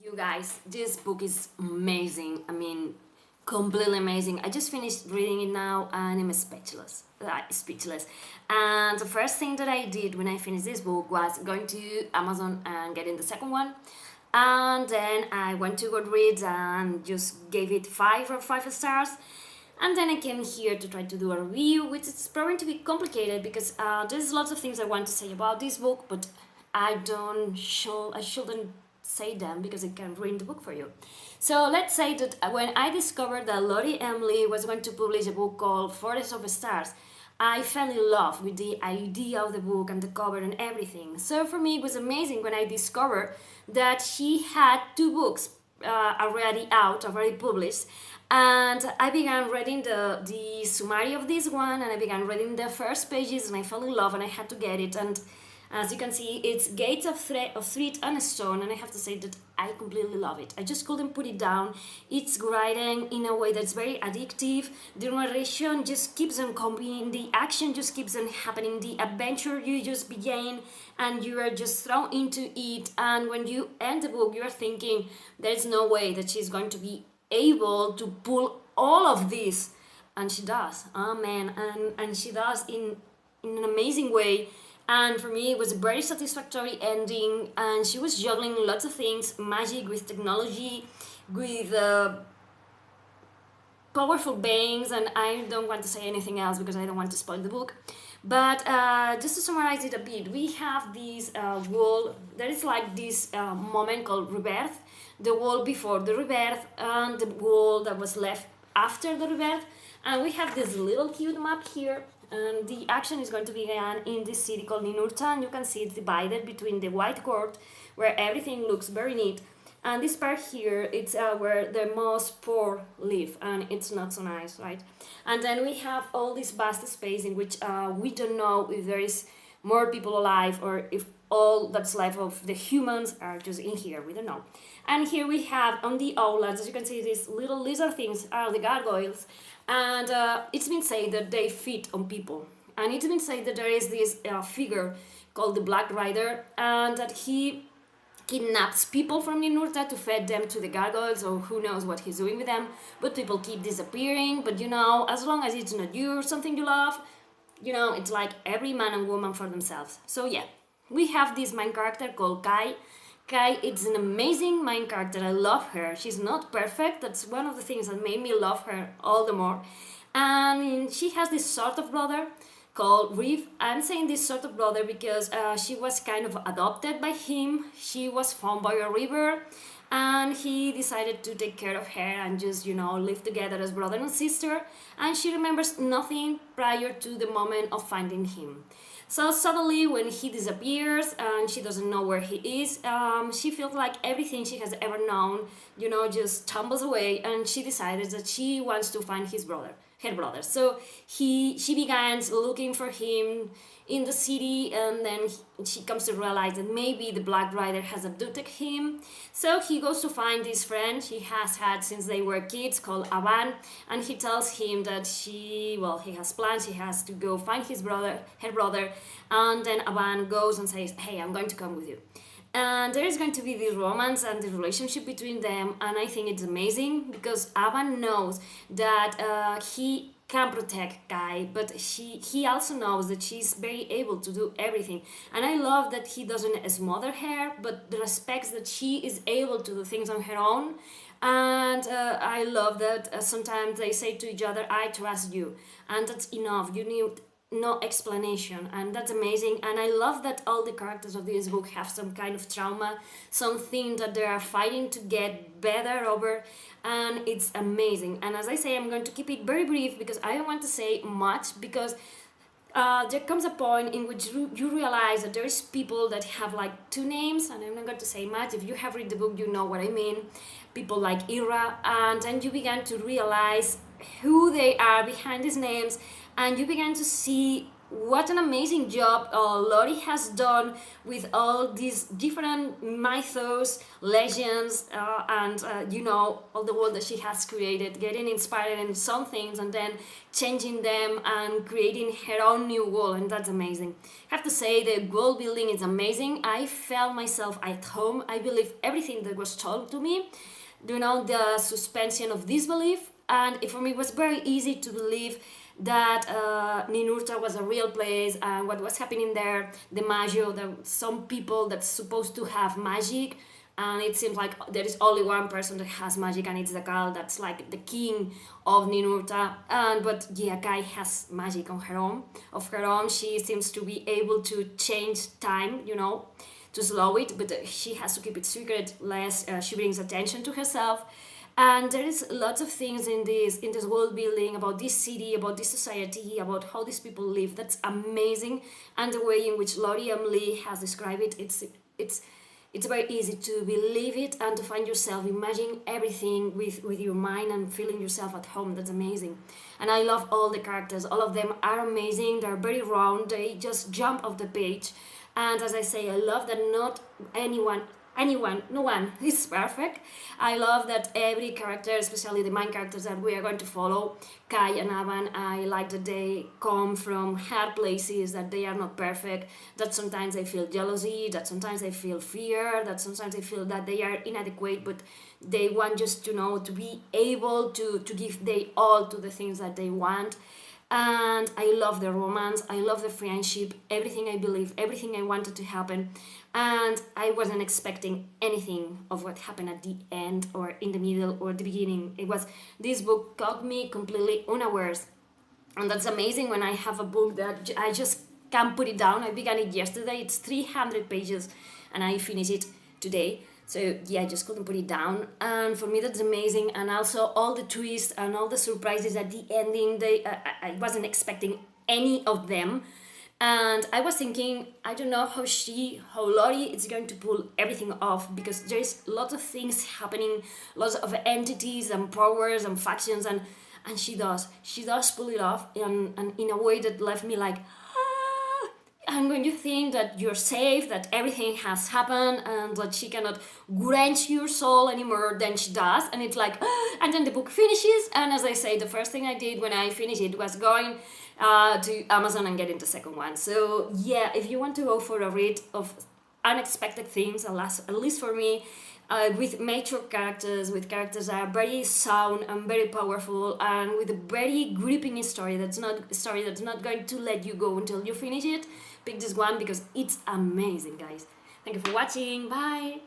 You guys, this book is amazing. I mean, completely amazing. I just finished reading it now and I'm speechless. Speechless. And the first thing that I did when I finished this book was going to Amazon and getting the second one. And then I went to Goodreads and just gave it 5 stars. And then I came here to try to do a review, which is proving to be complicated because there's lots of things I want to say about this book, but I shouldn't say them because it can ruin the book for you. So let's say that when I discovered that Lottie Emily was going to publish a book called Forest of Stars, I fell in love with the idea of the book and the cover and everything. So for me, it was amazing when I discovered that she had two books already out, already published. And I began reading the summary of this one, and I began reading the first pages, and I fell in love, and I had to get it. And as you can see, it's Gates of Thread and Stone, and I have to say that I completely love it. I just couldn't put it down. It's writing in a way that's very addictive. The narration just keeps on coming, the action just keeps on happening, the adventure you just begin, and you are just thrown into it. And when you end the book, you are thinking, there's no way that she's going to be able to pull all of this. And she does. Amen. And she does in an amazing way. And for me, it was a very satisfactory ending, and she was juggling lots of things, magic with technology, with powerful beings, and I don't want to say anything else because I don't want to spoil the book. But just to summarize it a bit, we have this wall, there is like this moment called rebirth, the wall before the rebirth, and the wall that was left after the rebirth, and we have this little cute map here. And the action is going to begin in this city called Ninurta, and you can see it's divided between the White Court, where everything looks very neat, and this part here, it's where the most poor live, and it's not so nice, right? And then we have all this vast space in which we don't know if there is more people alive or if all that's left of the humans are just in here, we don't know. And here we have on the outlets, as you can see, these little lizard things are the gargoyles, and it's been said that they feed on people, and it's been said that there is this figure called the Black Rider, and that he kidnaps people from Ninurta to feed them to the gargoyles, or who knows what he's doing with them, but people keep disappearing. But you know, as long as it's not you or something you love, you know, it's like every man and woman for themselves. So yeah, we have this main character called Kai. Kai, it's an amazing main character. I love her. She's not perfect. That's one of the things that made me love her all the more. And she has this sort of brother called Reev. I'm saying this sort of brother because she was kind of adopted by him. She was found by a river, and he decided to take care of her and just, you know, live together as brother and sister. And she remembers nothing prior to the moment of finding him. So suddenly when he disappears and she doesn't know where he is, she feels like everything she has ever known, you know, just tumbles away, and she decided that she wants to find her brother. So she begins looking for him in the city, and then she comes to realize that maybe the Black Rider has abducted him. So he goes to find this friend he has had since they were kids called Avan, and he tells him that he has plans, he has to go find her brother, and then Avan goes and says, hey, I'm going to come with you. And there is going to be the romance and the relationship between them, and I think it's amazing because Avan knows that he can protect Kai, but he also knows that she's very able to do everything. And I love that he doesn't smother her, but respects that she is able to do things on her own. And I love that sometimes they say to each other, I trust you, and that's enough. You need no explanation, and that's amazing. And I love that all the characters of this book have some kind of trauma, something that they are fighting to get better over, and it's amazing. And as I say, I'm going to keep it very brief because I don't want to say much, because there comes a point in which you realize that there is people that have like two names, and I'm not going to say much. If you have read the book, you know what I mean. People like Ira, and then you begin to realize who they are behind these names, and you begin to see what an amazing job Lori has done with all these different mythos, legends, and you know, all the world that she has created, getting inspired in some things and then changing them and creating her own new world, and that's amazing. I have to say, the world building is amazing. I felt myself at home. I believe everything that was told to me. You know, the suspension of disbelief, and for me it was very easy to believe that Ninurta was a real place and what was happening there, the magio, some people that's supposed to have magic, and it seems like there is only one person that has magic, and it's the girl that's like the king of Ninurta. And but yeah, Kai has magic on her own. Of her own, she seems to be able to change time, you know, to slow it, but she has to keep it secret lest she brings attention to herself. And there is lots of things in this world building about this city, about this society, about how these people live. That's amazing, and the way in which Lori M. Lee has described it, it's very easy to believe it and to find yourself imagining everything with your mind and feeling yourself at home. That's amazing. And I love all the characters. All of them are amazing. They're very round. They just jump off the page. And as I say, I love that not no one is perfect. I love that every character, especially the main characters that we are going to follow, Kai and Avan, I like that they come from hard places, that they are not perfect, that sometimes they feel jealousy, that sometimes they feel fear, that sometimes they feel that they are inadequate, but they want just to know, to be able to give their all to the things that they want. And I love the romance, I love the friendship, everything I believe, everything I wanted to happen. And I wasn't expecting anything of what happened at the end or in the middle or the beginning. This book caught me completely unawares. And that's amazing when I have a book that I just can't put it down. I began it yesterday, it's 300 pages, and I finished it today. So yeah, I just couldn't put it down, and for me that's amazing. And also all the twists and all the surprises at the ending, I wasn't expecting any of them. And I was thinking, I don't know how Lori is going to pull everything off, because there's lots of things happening, lots of entities and powers and factions, and she does pull it off in a way that left me like, and when you think that you're safe, that everything has happened, and that she cannot quench your soul anymore, then she does, and it's like, and then the book finishes. And as I say, the first thing I did when I finished it was going to Amazon and getting the second one. So yeah, if you want to go for a read of unexpected things, at least for me, with mature characters, with characters that are very sound and very powerful, and with a very gripping story that's not going to let you go until you finish it, pick this one because it's amazing, guys. Thank you for watching. Bye.